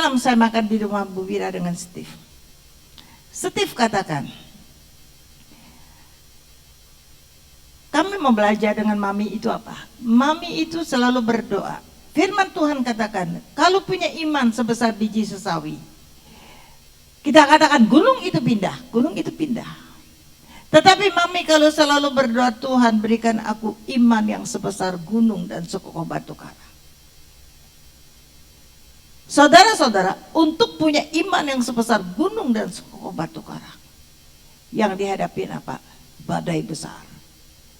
malam saya makan di rumah Bu Wira dengan Steve. Steve katakan, kami mau belajar dengan Mami itu apa? Mami itu selalu berdoa. Firman Tuhan katakan, kalau punya iman sebesar biji sesawi, kita katakan gunung itu pindah. Tetapi Mami kalau selalu berdoa, Tuhan berikan aku iman yang sebesar gunung dan sekokoh batu karang. Saudara-saudara, untuk punya iman yang sebesar gunung dan sekokoh batu karang, yang dihadapin apa? Badai besar,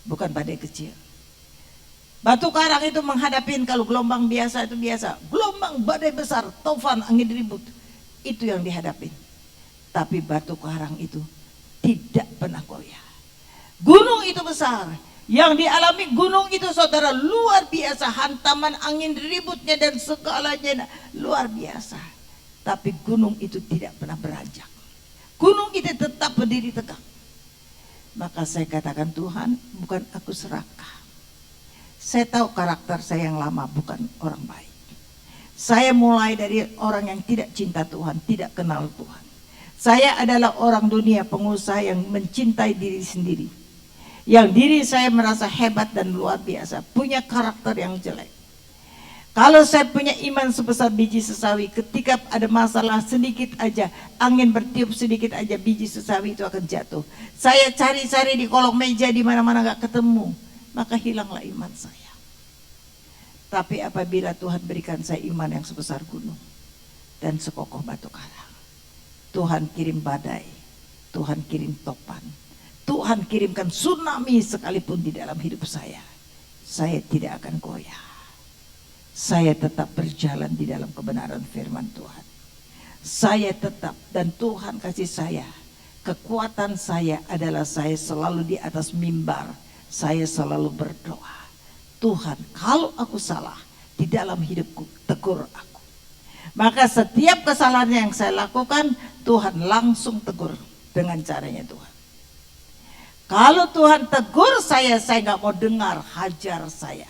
bukan badai kecil. Batu karang itu menghadapin, kalau gelombang biasa itu biasa, gelombang badai besar, taufan, angin ribut, itu yang dihadapin. Tapi batu karang itu tidak pernah goyah. Gunung itu besar, yang dialami gunung itu saudara luar biasa, hantaman angin ributnya dan segalanya luar biasa. Tapi gunung itu tidak pernah beranjak. Gunung itu tetap berdiri tegak. Maka saya katakan, Tuhan, bukan aku serakah. Saya tahu karakter saya yang lama bukan orang baik. Saya mulai dari orang yang tidak cinta Tuhan, tidak kenal Tuhan. Saya adalah orang dunia, pengusaha yang mencintai diri sendiri. Yang diri saya merasa hebat dan luar biasa, punya karakter yang jelek. Kalau saya punya iman sebesar biji sesawi, ketika ada masalah sedikit aja, angin bertiup sedikit aja, biji sesawi itu akan jatuh. Saya cari-cari di kolong meja, di mana-mana gak ketemu, maka hilanglah iman saya. Tapi apabila Tuhan berikan saya iman yang sebesar gunung dan sekokoh batu karang, Tuhan kirim badai, Tuhan kirim topan, Tuhan kirimkan tsunami sekalipun di dalam hidup saya tidak akan goyah. Saya tetap berjalan di dalam kebenaran firman Tuhan. Saya tetap, dan Tuhan kasih saya, kekuatan saya adalah saya selalu di atas mimbar, saya selalu berdoa. Tuhan, kalau aku salah di dalam hidupku, tegur aku. Maka setiap kesalahan yang saya lakukan, Tuhan langsung tegur dengan caranya Tuhan. Kalau Tuhan tegur saya gak mau dengar, hajar saya.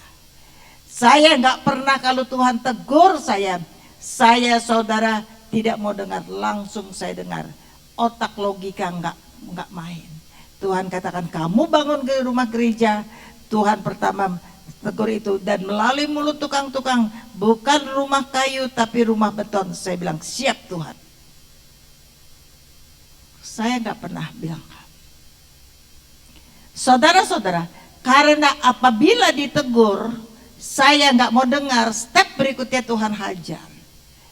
Saya gak pernah kalau Tuhan tegur saya saudara tidak mau dengar, langsung saya dengar. Otak logika gak main. Tuhan katakan, kamu bangun ke rumah gereja, Tuhan pertama tegur itu, dan melalui mulut tukang-tukang, bukan rumah kayu tapi rumah beton. Saya bilang, siap Tuhan. Saya gak pernah bilang. Saudara-saudara, karena apabila ditegur, saya gak mau dengar, step berikutnya Tuhan hajar.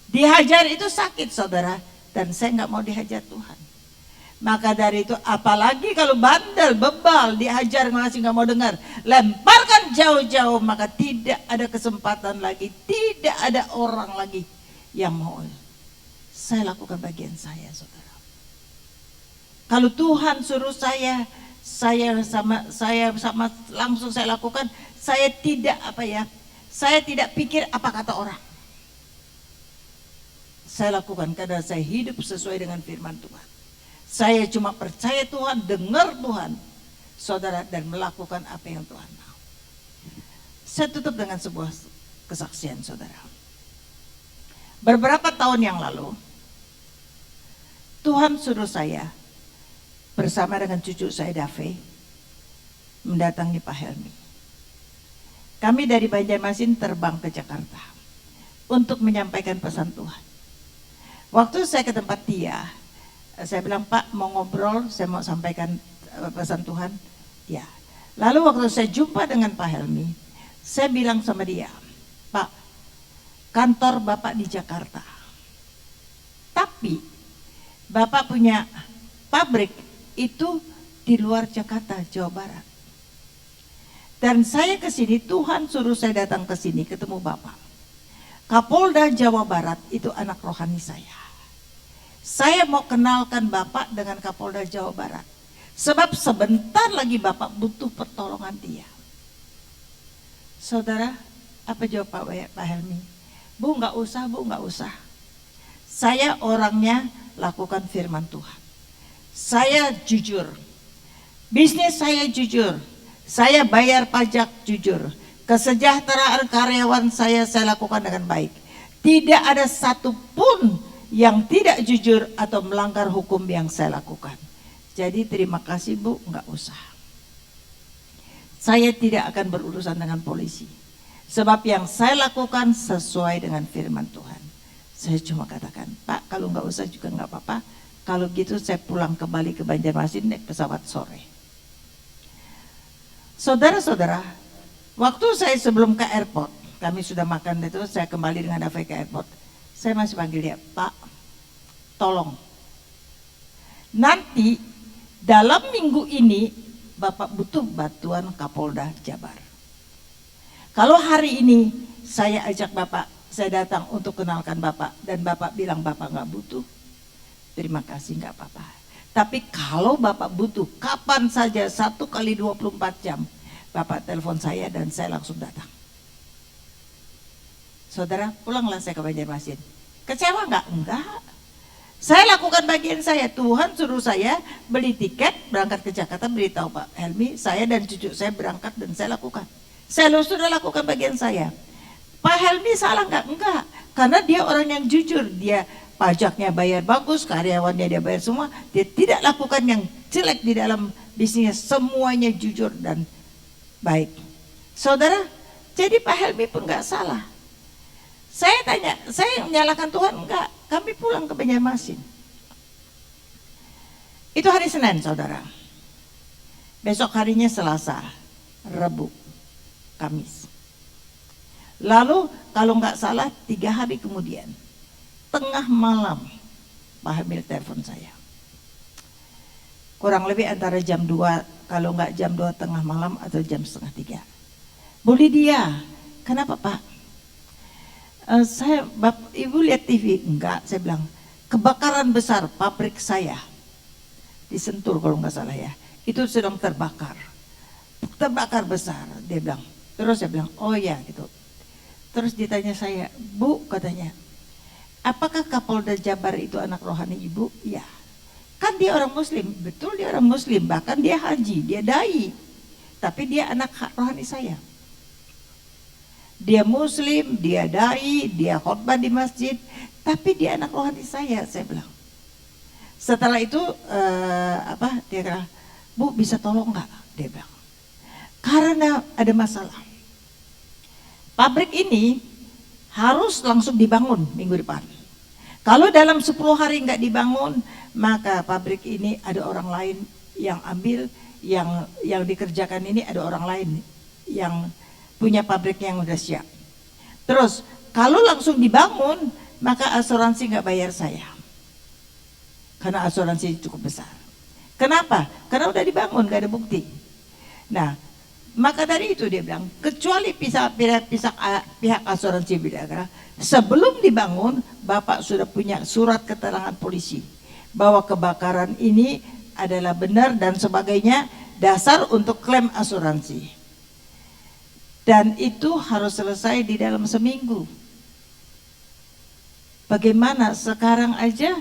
Dihajar itu sakit saudara, dan saya gak mau dihajar Tuhan. Maka dari itu, apalagi kalau bandel, bebal, dihajar masih gak mau dengar, lemparkan jauh-jauh, maka tidak ada kesempatan lagi, tidak ada orang lagi yang mau. Saya lakukan bagian saya saudara. Kalau Tuhan suruh saya langsung saya lakukan. Saya tidak pikir apa kata orang. Saya lakukan karena saya hidup sesuai dengan firman Tuhan. Saya cuma percaya Tuhan, dengar Tuhan, saudara, dan melakukan apa yang Tuhan mau. Saya tutup dengan sebuah kesaksian saudara. Beberapa tahun yang lalu, Tuhan suruh saya bersama dengan cucu saya Dave mendatangi Pak Helmi. Kami dari Banjarmasin terbang ke Jakarta untuk menyampaikan pesan Tuhan. Waktu saya ke tempat dia, saya bilang, Pak mau ngobrol, saya mau sampaikan pesan Tuhan. Ya. Lalu waktu saya jumpa dengan Pak Helmi, saya bilang sama dia, Pak, kantor Bapak di Jakarta, tapi Bapak punya pabrik itu di luar Jakarta, Jawa Barat. Dan saya ke sini, Tuhan suruh saya datang ke sini ketemu Bapak. Kapolda Jawa Barat itu anak rohani saya. Saya mau kenalkan Bapak dengan Kapolda Jawa Barat. Sebab sebentar lagi Bapak butuh pertolongan dia. Saudara, apa jawab Pak Helmi? Bu nggak usah, Bu nggak usah. Saya orangnya lakukan firman Tuhan. Saya jujur. Bisnis saya jujur. Saya bayar pajak jujur. Kesejahteraan karyawan saya lakukan dengan baik. Tidak ada satupun yang tidak jujur atau melanggar hukum yang saya lakukan. Jadi terima kasih Bu, nggak usah. Saya tidak akan berurusan dengan polisi. Sebab yang saya lakukan sesuai dengan firman Tuhan. Saya cuma katakan, Pak kalau nggak usah juga nggak apa-apa. Kalau gitu saya pulang kembali ke Banjarmasin naik pesawat sore. Saudara-saudara, waktu saya sebelum ke airport, kami sudah makan itu, saya kembali dengan Davi ke airport. Saya masih panggil dia, Pak, tolong. Nanti dalam minggu ini, Bapak butuh bantuan Kapolda Jabar. Kalau hari ini saya ajak Bapak, saya datang untuk kenalkan Bapak, dan Bapak bilang Bapak nggak butuh, terima kasih nggak apa-apa. Tapi kalau Bapak butuh, kapan saja 1 kali 24 jam, Bapak telepon saya dan saya langsung datang. Saudara, pulanglah saya ke Banjarmasin. Kecewa nggak? Enggak. Saya lakukan bagian saya. Tuhan suruh saya beli tiket, berangkat ke Jakarta, beritahu Pak Helmi, saya dan cucu saya berangkat dan saya lakukan. Saya sudah lakukan bagian saya. Pak Helmi salah nggak? Enggak. Karena dia orang yang jujur. Dia pajaknya bayar bagus, karyawannya dia bayar semua. Dia tidak lakukan yang jelek di dalam bisnisnya. Semuanya jujur dan baik. Saudara, jadi Pak Helmi pun nggak salah. Saya tanya, saya menyalahkan Tuhan? Enggak, kami pulang ke Banjarmasin. Itu hari Senin, saudara. Besok harinya Selasa, Rabu, Kamis. Lalu kalau nggak salah 3 hari kemudian, tengah malam, Pak Hamil telepon saya. Kurang lebih antara jam 2, kalau nggak jam 2 tengah malam atau jam setengah 3. Bu Lydia, kenapa Pak? Ibu lihat TV? Enggak, saya bilang kebakaran besar pabrik saya di Sentul kalau nggak salah ya, itu sedang terbakar besar. Dia bilang, terus saya bilang oh ya gitu. Terus ditanya saya, Bu katanya, apakah Kapolda Jabar itu anak rohani Ibu? Ya, kan dia orang Muslim. Betul, dia orang Muslim, bahkan dia haji, dia dai, tapi dia anak rohani saya. Dia Muslim, dia dai, dia khotbah di masjid, tapi dia anak rohani saya bilang. Setelah itu dia bilang, Bu bisa tolong nggak? Dia bilang, karena ada masalah. Pabrik ini harus langsung dibangun minggu depan. Kalau dalam 10 hari nggak dibangun, maka pabrik ini ada orang lain yang ambil, yang dikerjakan ini ada orang lain yang punya pabrik yang udah siap. Terus kalau langsung dibangun, maka asuransi nggak bayar saya, karena asuransi cukup besar. Kenapa? Karena udah dibangun, nggak ada bukti. Nah, maka dari itu dia bilang, kecuali pihak asuransi bilang, sebelum dibangun, Bapak sudah punya surat keterangan polisi bahwa kebakaran ini adalah benar dan sebagainya, dasar untuk klaim asuransi. Dan itu harus selesai di dalam seminggu. Bagaimana sekarang aja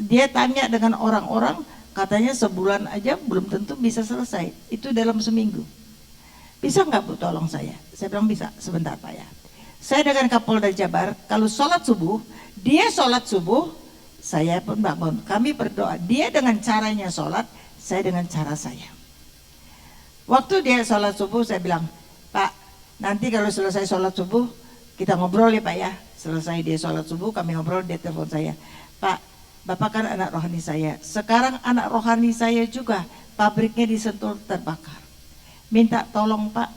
dia tanya dengan orang-orang, katanya sebulan aja belum tentu bisa selesai. Itu dalam seminggu. Bisa nggak Bu tolong saya? Saya bilang bisa, sebentar Pak ya. Saya dengan Kapolda Jabar, kalau sholat subuh, dia sholat subuh, saya pun bangun. Kami berdoa, dia dengan caranya sholat, saya dengan cara saya. Waktu dia sholat subuh, saya bilang, Pak, nanti kalau selesai sholat subuh, kita ngobrol ya Pak ya. Selesai dia sholat subuh, kami ngobrol, dia telepon saya. Pak, Bapak kan anak rohani saya. Sekarang anak rohani saya juga, pabriknya di Sentul terbakar. Minta tolong Pak,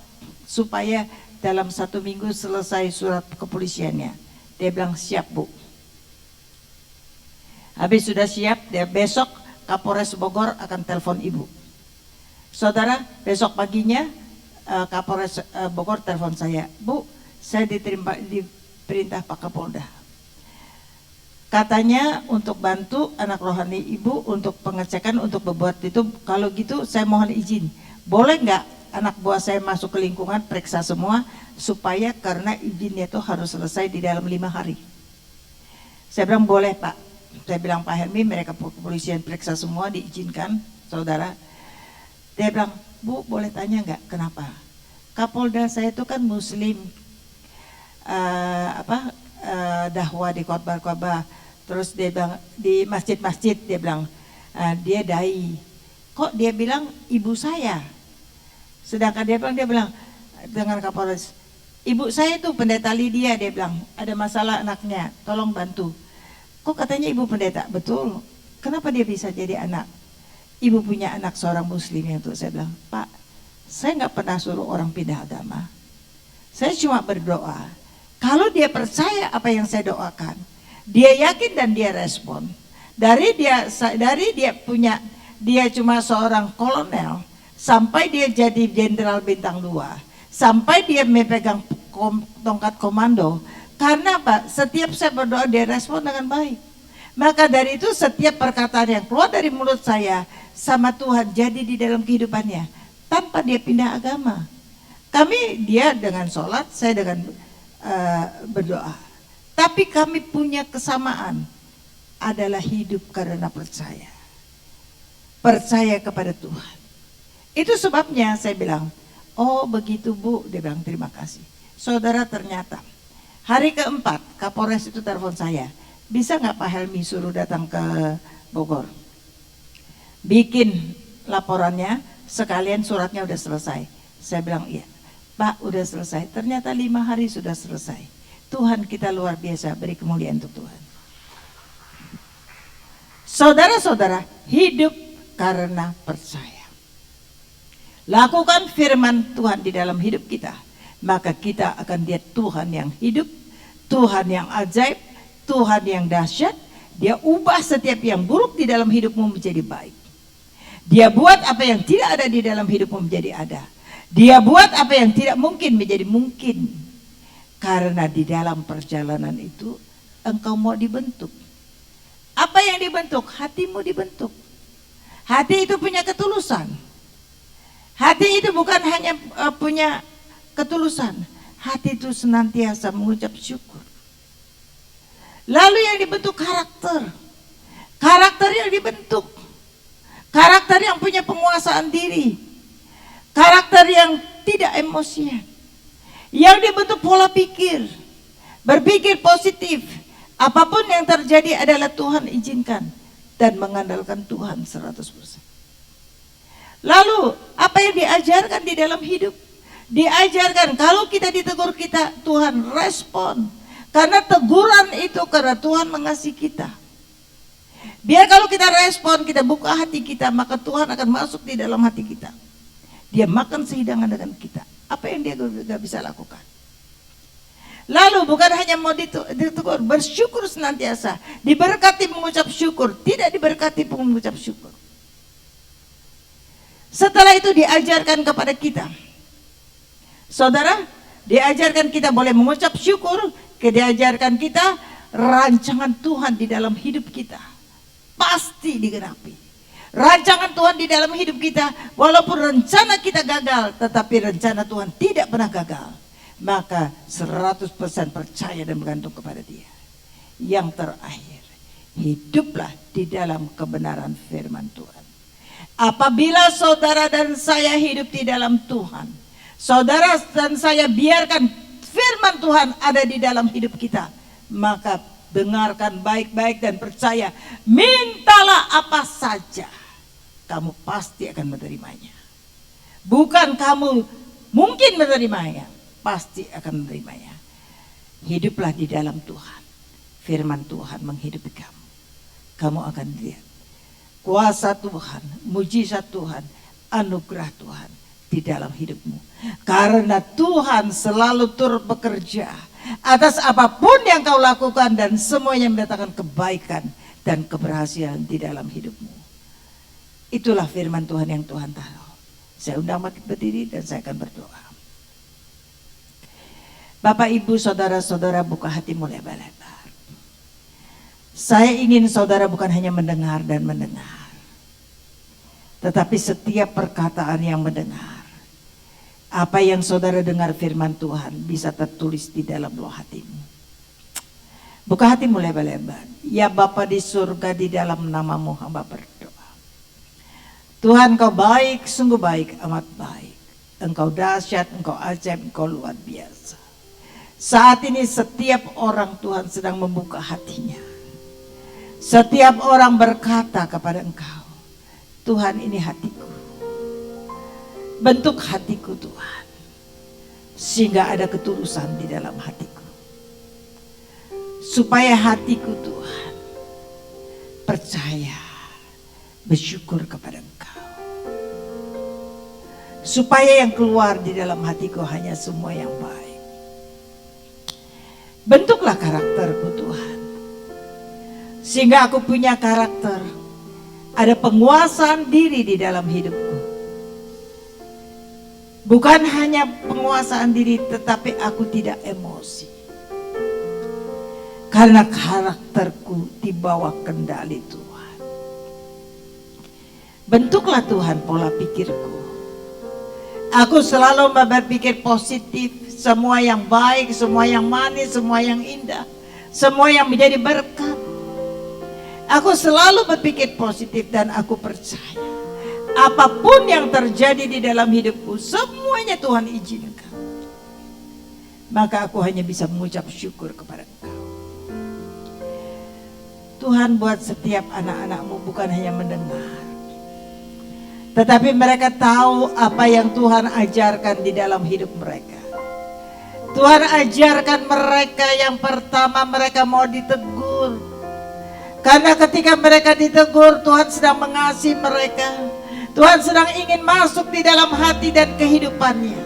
supaya dalam 1 minggu selesai surat kepolisiannya. Dia bilang siap Bu. Habis sudah siap, dia besok Kapolres Bogor akan telepon Ibu. Saudara, besok paginya Kapolres Bogor telepon saya, Bu, saya diperintah Pak Kapolda. Katanya untuk bantu anak rohani Ibu untuk pengecekan, untuk berbuat itu. Kalau gitu saya mohon izin, boleh nggak anak buah saya masuk ke lingkungan, periksa semua, supaya karena izinnya itu harus selesai di dalam 5 hari. Saya bilang boleh Pak. Saya bilang Pak Helmi, mereka kepolisian periksa semua, diizinkan saudara. Dia bilang, Bu boleh tanya nggak kenapa? Kapolda saya itu kan Muslim, dakwah di khotbah-khotbah, terus dia bilang di masjid-masjid dia bilang dia dai. Kok dia bilang ibu saya? Sedangkan dia bilang dengan Kapolres, ibu saya itu pendeta Lydia, dia bilang ada masalah anaknya, tolong bantu. Kok katanya ibu pendeta? Betul. Kenapa dia bisa jadi anak? Ibu punya anak seorang muslim yang tuh. Saya bilang, Pak, saya nggak pernah suruh orang pindah agama. Saya cuma berdoa. Kalau dia percaya apa yang saya doakan, dia yakin dan dia respon. Dari dia cuma seorang kolonel sampai dia jadi jenderal bintang 2, sampai dia memegang tongkat komando. Karena apa? Setiap saya berdoa dia respon dengan baik. Maka dari itu setiap perkataan yang keluar dari mulut saya sama Tuhan jadi di dalam kehidupannya tanpa dia pindah agama. Dia dengan sholat, saya dengan berdoa. Tapi kami punya kesamaan, adalah hidup karena percaya. Percaya kepada Tuhan. Itu sebabnya saya bilang, oh begitu Bu, dia bilang terima kasih. Saudara, ternyata hari keempat Kapolres itu telepon saya, bisa nggak Pak Helmi suruh datang ke Bogor, bikin laporannya, sekalian suratnya udah selesai. Saya bilang iya Pak, udah selesai. Ternyata 5 hari sudah selesai. Tuhan kita luar biasa, beri kemuliaan untuk Tuhan. Saudara-saudara, hidup karena percaya. Lakukan firman Tuhan di dalam hidup kita, maka kita akan lihat Tuhan yang hidup, Tuhan yang ajaib, Tuhan yang dahsyat. Dia ubah setiap yang buruk di dalam hidupmu menjadi baik. Dia buat apa yang tidak ada di dalam hidupmu menjadi ada. Dia buat apa yang tidak mungkin menjadi mungkin. Karena di dalam perjalanan itu engkau mau dibentuk. Apa yang dibentuk? Hatimu dibentuk. Hati itu punya ketulusan. Hati itu bukan hanya punya ketulusan. Hati itu senantiasa mengucap syukur. Lalu yang dibentuk karakter. Karakter yang dibentuk. Karakter yang punya penguasaan diri. Karakter yang tidak emosian. Yang dibentuk pola pikir. Berpikir positif. Apapun yang terjadi adalah Tuhan izinkan. Dan mengandalkan Tuhan 100%. Lalu apa yang diajarkan di dalam hidup? Diajarkan kalau kita ditegur Tuhan respon. Karena teguran itu karena Tuhan mengasihi kita. Biar kalau kita respon, kita buka hati kita, maka Tuhan akan masuk di dalam hati kita. Dia makan sehidangan dengan kita. Apa yang dia gak bisa lakukan? Lalu bukan hanya mau ditegur, bersyukur senantiasa. Diberkati mengucap syukur, tidak diberkati mengucap syukur. Setelah itu diajarkan kepada kita. Saudara, diajarkan kita boleh mengucap syukur, diajarkan kita rancangan Tuhan di dalam hidup kita. Pasti digenapi. Rancangan Tuhan di dalam hidup kita, walaupun rencana kita gagal, tetapi rencana Tuhan tidak pernah gagal. Maka 100% percaya dan bergantung kepada Dia. Yang terakhir, hiduplah di dalam kebenaran firman Tuhan. Apabila saudara dan saya hidup di dalam Tuhan, saudara dan saya biarkan firman Tuhan ada di dalam hidup kita, maka dengarkan baik-baik dan percaya, mintalah apa saja, kamu pasti akan menerimanya. Bukan kamu mungkin menerimanya, pasti akan menerimanya. Hiduplah di dalam Tuhan. Firman Tuhan menghidupi kamu. Kamu akan lihat kuasa Tuhan, mujizat Tuhan, anugerah Tuhan di dalam hidupmu. Karena Tuhan selalu turut bekerja atas apapun yang kau lakukan dan semuanya mendatangkan kebaikan dan keberhasilan di dalam hidupmu. Itulah firman Tuhan yang Tuhan taruh. Saya undang makin berdiri dan saya akan berdoa. Bapak, Ibu, saudara-saudara, buka hatimu lebar-lebar. Saya ingin saudara bukan hanya mendengar dan mendengar, tetapi setiap perkataan yang mendengar, apa yang saudara dengar firman Tuhan bisa tertulis di dalam loh hatimu. Buka hatimu lebar-lebar. Ya Bapa di surga, di dalam namamu hamba berdoa. Tuhan, Kau baik, sungguh baik, amat baik. Engkau dahsyat, Engkau ajaib, Engkau luar biasa. Saat ini setiap orang Tuhan sedang membuka hatinya. Setiap orang berkata kepada engkau, Tuhan, ini hatiku. Bentuk hatiku Tuhan, sehingga ada ketulusan di dalam hatiku. Supaya hatiku Tuhan percaya, bersyukur kepada engkau. Supaya yang keluar di dalam hatiku hanya semua yang baik. Bentuklah karakterku Tuhan, sehingga aku punya karakter. Ada penguasaan diri di dalam hidupku. Bukan hanya penguasaan diri, tetapi aku tidak emosi. Karena karakterku di bawah kendali Tuhan. Bentuklah Tuhan pola pikirku. Aku selalu berpikir positif. Semua yang baik, semua yang manis, semua yang indah, semua yang menjadi berkat. Aku selalu berpikir positif dan aku percaya apapun yang terjadi di dalam hidupku, semuanya Tuhan izinkan. Maka aku hanya bisa mengucap syukur kepada Engkau. Tuhan buat setiap anak-anak-Mu bukan hanya mendengar, tetapi mereka tahu apa yang Tuhan ajarkan di dalam hidup mereka. Tuhan ajarkan mereka, yang pertama mereka mau ditegur. Karena ketika mereka ditegur, Tuhan sedang mengasihi mereka. Tuhan sedang ingin masuk di dalam hati dan kehidupannya.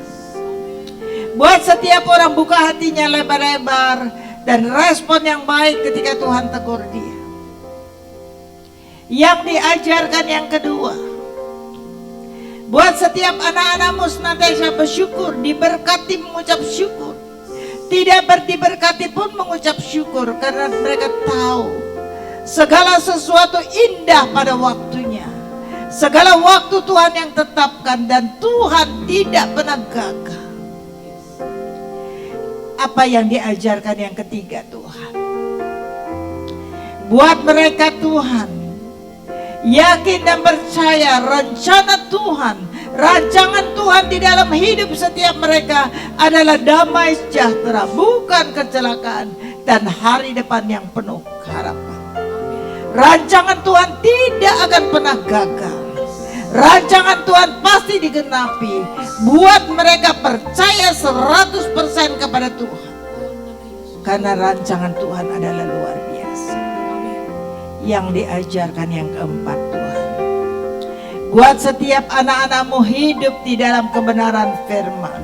Buat setiap orang buka hatinya lebar-lebar dan respon yang baik ketika Tuhan tegur dia. Yang diajarkan yang kedua, buat setiap anak-anakmu senantiasa bersyukur, diberkati mengucap syukur. Tidak diberkati pun mengucap syukur, karena mereka tahu segala sesuatu indah pada waktunya. Segala waktu Tuhan yang tetapkan dan Tuhan tidak pernah gagal. Apa yang diajarkan yang ketiga Tuhan? Buat mereka Tuhan yakin dan percaya rencana Tuhan, rancangan Tuhan di dalam hidup setiap mereka adalah damai sejahtera, bukan kecelakaan, dan hari depan yang penuh harapan. Rancangan Tuhan tidak akan pernah gagal. Rancangan Tuhan pasti digenapi. Buat mereka percaya 100% kepada Tuhan. Karena rancangan Tuhan adalah luar biasa. Yang diajarkan yang keempat Tuhan, buat setiap anak-anakmu hidup di dalam kebenaran firman.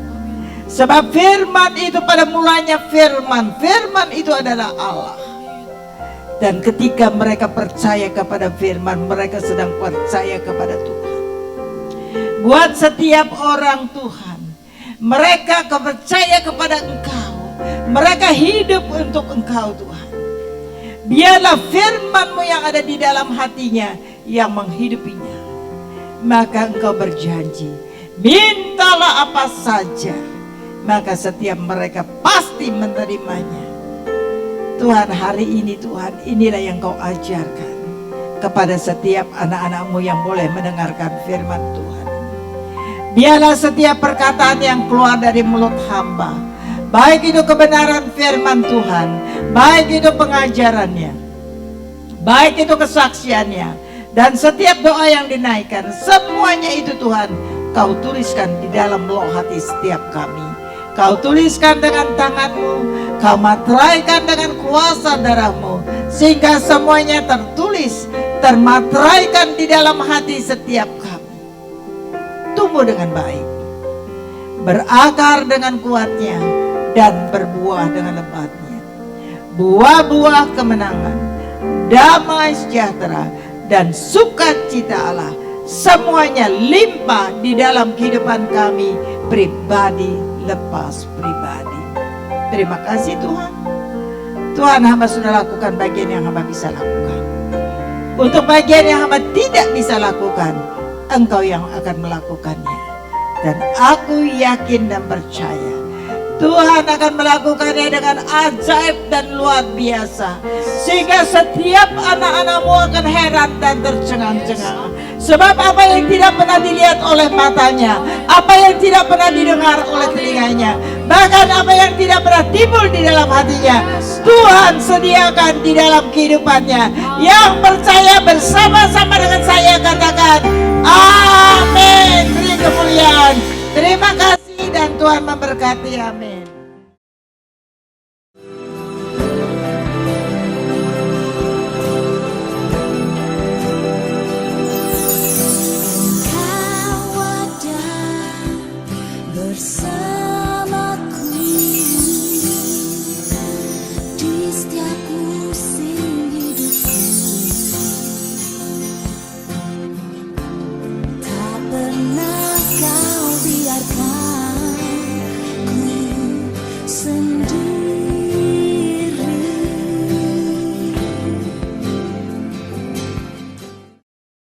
Sebab firman itu pada mulanya firman. Firman itu adalah Allah. Dan ketika mereka percaya kepada firman, mereka sedang percaya kepada Tuhan. Buat setiap orang Tuhan, mereka percaya kepada Engkau. Mereka hidup untuk Engkau Tuhan. Biarlah firman-Mu yang ada di dalam hatinya yang menghidupinya. Maka Engkau berjanji, mintalah apa saja, maka setiap mereka pasti menerimanya. Tuhan, hari ini Tuhan, inilah yang Kau ajarkan kepada setiap anak-anak-Mu yang boleh mendengarkan firman Tuhan. Biarlah setiap perkataan yang keluar dari mulut hamba, baik itu kebenaran firman Tuhan, baik itu pengajarannya, baik itu kesaksiannya, dan setiap doa yang dinaikkan, semuanya itu Tuhan Kau tuliskan di dalam loh hati setiap kami. Kau tuliskan dengan tangan-Mu, Kau materaikan dengan kuasa darah-Mu, sehingga semuanya tertulis, termateraikan di dalam hati setiap kami. Tumbuh dengan baik, berakar dengan kuatnya, dan berbuah dengan lebatnya. Buah-buah kemenangan, damai sejahtera, dan sukacita Allah, semuanya limpah di dalam kehidupan kami, pribadi lepas pribadi. Terima kasih Tuhan. Tuhan, hamba sudah lakukan bagian yang hamba bisa lakukan. Untuk bagian yang hamba tidak bisa lakukan, Engkau yang akan melakukannya. Dan aku yakin dan percaya Tuhan akan melakukannya dengan ajaib dan luar biasa, sehingga setiap anak-anakmu akan heran dan tercengang-cengang. Sebab apa yang tidak pernah dilihat oleh matanya, apa yang tidak pernah didengar oleh telinganya, bahkan apa yang tidak pernah timbul di dalam hatinya, Tuhan sediakan di dalam kehidupannya. Yang percaya bersama-sama dengan saya katakan amin. Beri kemuliaan. Terima kasih dan Tuhan memberkati. Amin. Bersama